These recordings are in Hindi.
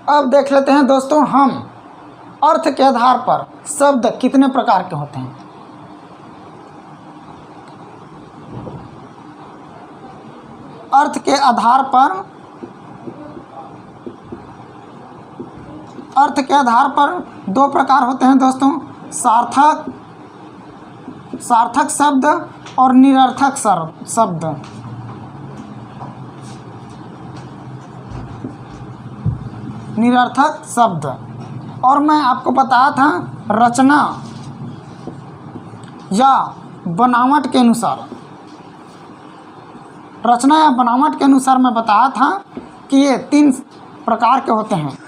अब देख लेते हैं दोस्तों हम अर्थ के आधार पर शब्द कितने प्रकार के होते हैं। अर्थ के आधार पर दो प्रकार होते हैं दोस्तों, सार्थक शब्द और निरर्थक शब्द। निरर्थक शब्द, और मैं आपको बताया था रचना या बनावट के अनुसार, रचना या बनावट के अनुसार मैं बताया था कि ये 3 प्रकार के होते हैं।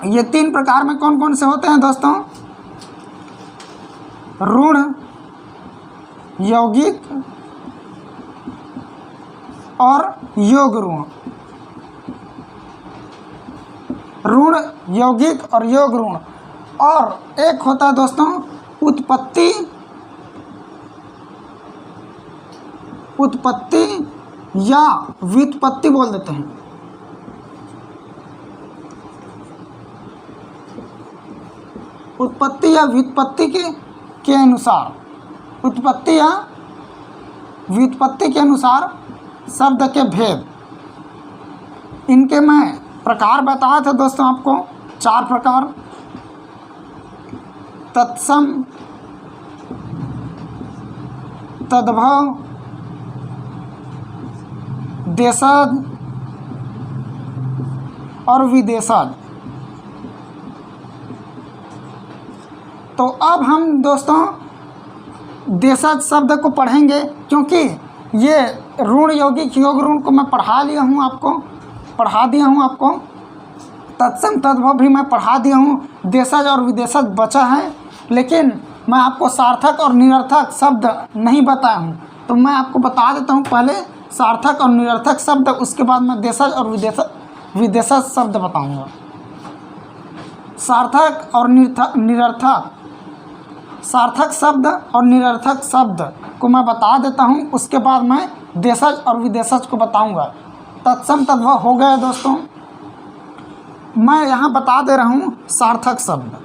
ये 3 प्रकार में कौन कौन से होते हैं दोस्तों? ऋण, यौगिक और योग ऋण। ऋण, यौगिक और योग ऋण। और एक होता है दोस्तों उत्पत्ति या व्युत्पत्ति बोल देते हैं। उत्पत्ति या व्युत्पत्ति के अनुसार, उत्पत्ति या व्युत्पत्ति के अनुसार शब्द के भेद, इनके मैं प्रकार बताया था दोस्तों आपको 4 प्रकार। तत्सम, तद्भव, देशज और विदेशज। तो अब हम दोस्तों देशज शब्द को पढ़ेंगे, क्योंकि ये ऋण, यौगिक, योग ऋण को मैं पढ़ा दिया हूँ आपको। तत्सम, तद्भव भी मैं पढ़ा दिया हूँ। देशज और विदेशज बचा है, लेकिन मैं आपको सार्थक और निरर्थक शब्द नहीं बताया हूँ। तो मैं आपको बता देता हूँ पहले सार्थक और निरर्थक शब्द, उसके बाद मैं देशज और विदेशज शब्द बताऊँगा। सार्थक और निरर्थक, सार्थक शब्द और निरर्थक शब्द को मैं बता देता हूँ, उसके बाद मैं देशज और विदेशज को बताऊँगा। तत्सम, तद्भव हो गया दोस्तों। मैं यहाँ बता दे रहा हूँ सार्थक शब्द।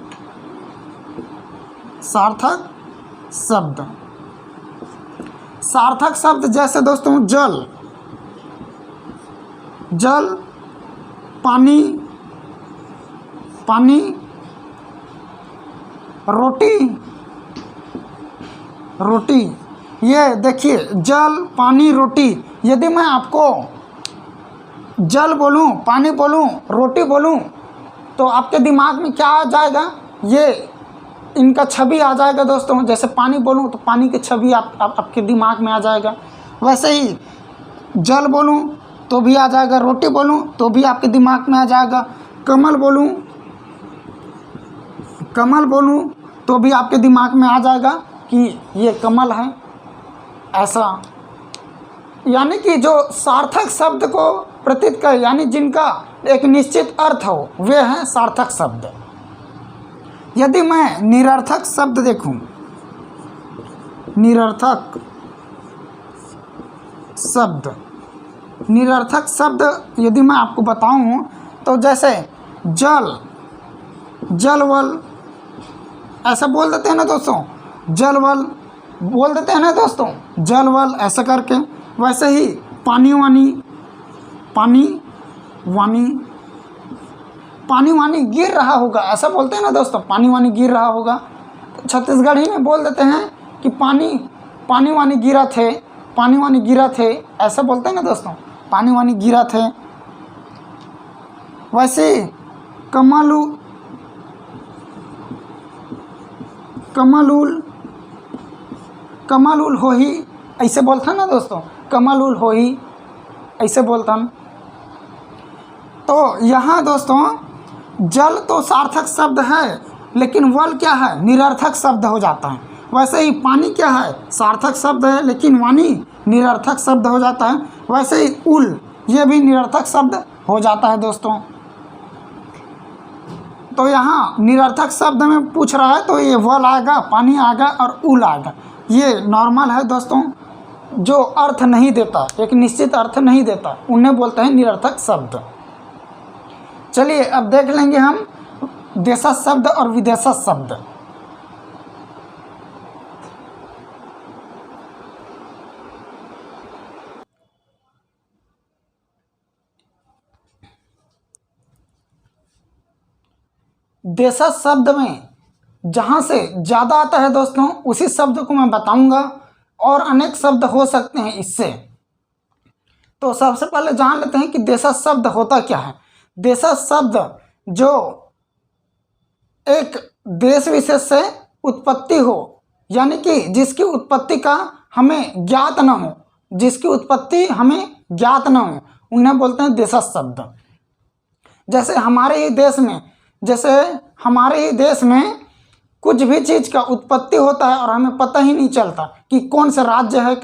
सार्थक शब्द, सार्थक शब्द जैसे दोस्तों जल, पानी, रोटी। ये देखिए जल, पानी, रोटी। यदि मैं आपको जल बोलूं, पानी बोलूं, रोटी बोलूं, तो आपके दिमाग में क्या आ जाएगा? ये इनका छवि आ जाएगा दोस्तों। जैसे पानी बोलूं तो पानी की छवि आपके दिमाग में आ जाएगा। वैसे ही जल बोलूं तो भी आ जाएगा, रोटी बोलूं तो भी आपके दिमाग में आ जाएगा। कमल बोलूं तो भी आपके दिमाग में आ जाएगा कि ये कमल है। ऐसा यानी कि जो सार्थक शब्द को प्रतीत कर, यानी जिनका एक निश्चित अर्थ हो, वे हैं सार्थक शब्द। यदि मैं निरर्थक शब्द देखूं, निरर्थक शब्द यदि मैं आपको बताऊं तो जैसे जलवल, ऐसा बोल देते हैं ना दोस्तों, जलवल बोल देते हैं ना दोस्तों, जलवल ऐसा करके। वैसे ही पानी वानी गिर रहा होगा, ऐसा बोलते हैं ना दोस्तों, पानी वानी गिर रहा होगा। तो छत्तीसगढ़ी में बोल देते हैं कि पानी वानी गिरा थे, ऐसा बोलते हैं ना दोस्तों, पानी वानी गिरा थे। वैसे कमल उल हो ही, ऐसे बोलता ना दोस्तों, कमल उल हो ही ऐसे बोलता। तो यहाँ दोस्तों जल तो सार्थक शब्द है, लेकिन वल क्या है? निरर्थक शब्द हो जाता है। वैसे ही पानी क्या है? सार्थक शब्द है, लेकिन वानी निरर्थक शब्द हो जाता है। वैसे ही उल, ये भी निरर्थक शब्द हो जाता है दोस्तों। तो यहाँ निरर्थक शब्द में पूछ रहा है तो ये वल आएगा, पानी आएगा और उल आएगा। ये नॉर्मल है दोस्तों, जो अर्थ नहीं देता, एक निश्चित अर्थ नहीं देता, उन्हें बोलते हैं निरर्थक शब्द। चलिए अब देख लेंगे हम देशज शब्द और विदेशज शब्द। देशज शब्द में जहाँ से ज़्यादा आता है दोस्तों उसी शब्द को मैं बताऊंगा, और अनेक शब्द हो सकते हैं इससे। तो सबसे पहले जान लेते हैं कि देशज शब्द होता क्या है। देशज शब्द जो एक देश विशेष से उत्पत्ति हो, यानी कि जिसकी उत्पत्ति का हमें ज्ञात न हो, जिसकी उत्पत्ति हमें ज्ञात न हो, उन्हें बोलते हैं देशज शब्द। जैसे हमारे ही देश में कुछ भी चीज़ का उत्पत्ति होता है और हमें पता ही नहीं चलता कि कौन सा राज्य है,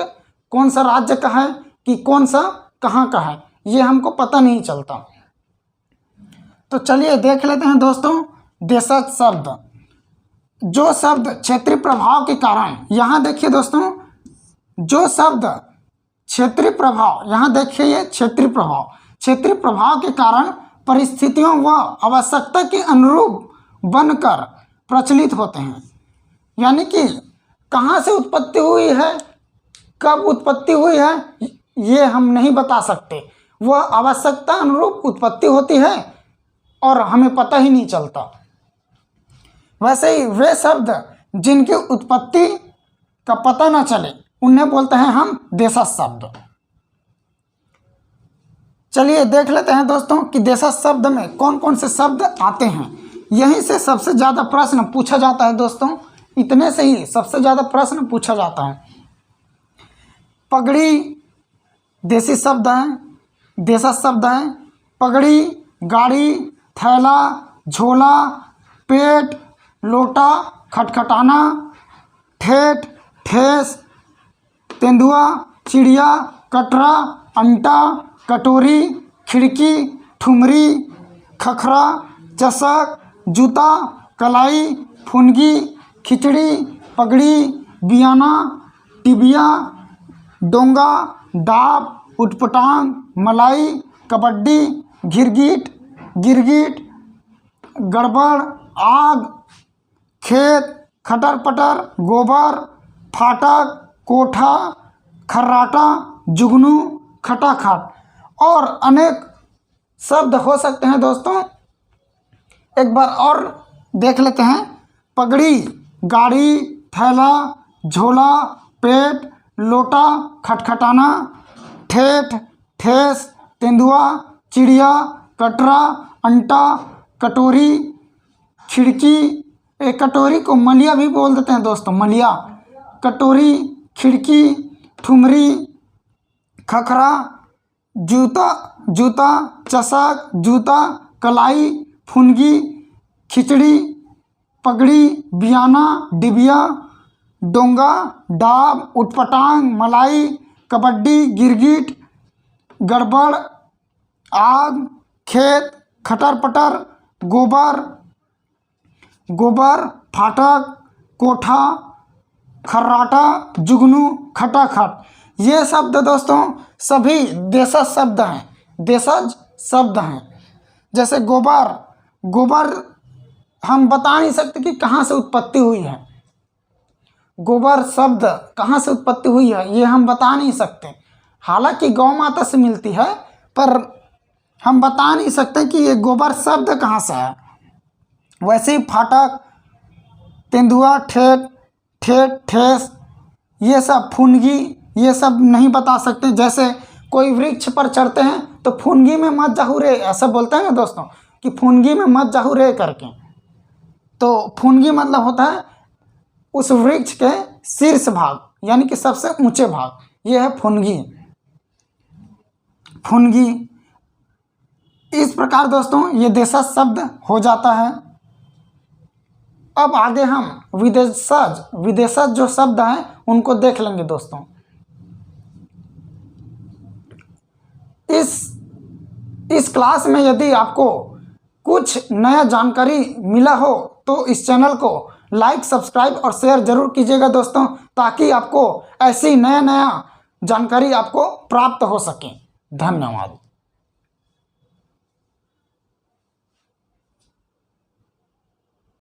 कौन सा राज्य का है, कि कौन सा कहाँ का है, ये हमको पता नहीं चलता। तो चलिए देख लेते हैं दोस्तों देशज शब्द। जो शब्द क्षेत्रीय प्रभाव के कारण, यहाँ देखिए दोस्तों, जो शब्द क्षेत्रीय प्रभाव, यहाँ देखिए ये क्षेत्रीय प्रभाव के कारण परिस्थितियों व आवश्यकता के अनुरूप बनकर प्रचलित होते हैं। यानी कि कहाँ से उत्पत्ति हुई है, कब उत्पत्ति हुई है, ये हम नहीं बता सकते। वह आवश्यकता अनुरूप उत्पत्ति होती है और हमें पता ही नहीं चलता। वैसे ही वे शब्द जिनकी उत्पत्ति का पता न चले उन्हें बोलते हैं हम देशज शब्द। चलिए देख लेते हैं दोस्तों कि देशज शब्द में कौन कौन से शब्द आते हैं। यहीं से सबसे ज़्यादा प्रश्न पूछा जाता है दोस्तों, इतने से ही सबसे ज़्यादा प्रश्न पूछा जाता है। पगड़ी देसी शब्द है, देशज शब्द है। पगड़ी, गाड़ी, थैला, झोला, पेट, लोटा, खटखटाना, ठेठ, ठेस, तेंदुआ, चिड़िया, कटरा, अंटा, कटोरी, खिड़की, ठुमरी, खखरा, चषक, जूता, कलाई, फुनगी, खिचड़ी, पगड़ी, बियाना, टिबिया, डोंगा, डाब, उटपटांग, मलाई, कबड्डी, गिरगिट, गड़बड़, आग, खेत, खटर पटर, गोबर, फाटक, कोठा, खर्राटा, जुगनू, खटाखट और अनेक शब्द हो सकते हैं दोस्तों। एक बार और देख लेते हैं। पगड़ी, गाड़ी, थैला, झोला, पेट, लोटा, खटखटाना, ठेठ, ठेस, तेंदुआ, चिड़िया, कटरा, अंटा, कटोरी, खिड़की, एक कटोरी को मलिया भी बोल देते हैं दोस्तों, मलिया, कटोरी, खिड़की, ठुमरी, खखरा, जूता, चषक, जूता, कलाई, फुनगी, खिचड़ी, पगड़ी, बियाना, डिबिया, डोंगा, डाब, उटपटांग, मलाई, कबड्डी, गिरगिट, गड़बड़, आग, खेत, खटर पटर, गोबर, फाटक, कोठा, खर्राटा, जुगनू, खटाखट। ये शब्द दोस्तों सभी देशज शब्द हैं। जैसे गोबर हम बता नहीं सकते कि कहाँ से उत्पत्ति हुई है। गोबर शब्द कहाँ से उत्पत्ति हुई है ये हम बता नहीं सकते। हालांकि गौ माता से मिलती है, पर हम बता नहीं सकते कि ये गोबर शब्द कहाँ से है। वैसे ही फाटक, तेंदुआ, ठेस, ये सब, फुनगी, ये सब नहीं बता सकते। जैसे कोई वृक्ष पर चढ़ते हैं तो फुनगी में मत जाहू रे, ऐसा बोलते हैं ना दोस्तों कि फुनगी में मत जाहू रे करके। तो फुनगी मतलब होता है उस वृक्ष के शीर्ष भाग, यानी कि सबसे ऊंचे भाग, ये है फुनगी। इस प्रकार दोस्तों ये देशज शब्द हो जाता है। अब आगे हम विदेशज जो शब्द हैं उनको देख लेंगे दोस्तों। इस क्लास में यदि आपको कुछ नया जानकारी मिला हो तो इस चैनल को लाइक, सब्सक्राइब और शेयर जरूर कीजिएगा दोस्तों, ताकि आपको ऐसी नया जानकारी आपको प्राप्त हो सके। धन्यवाद।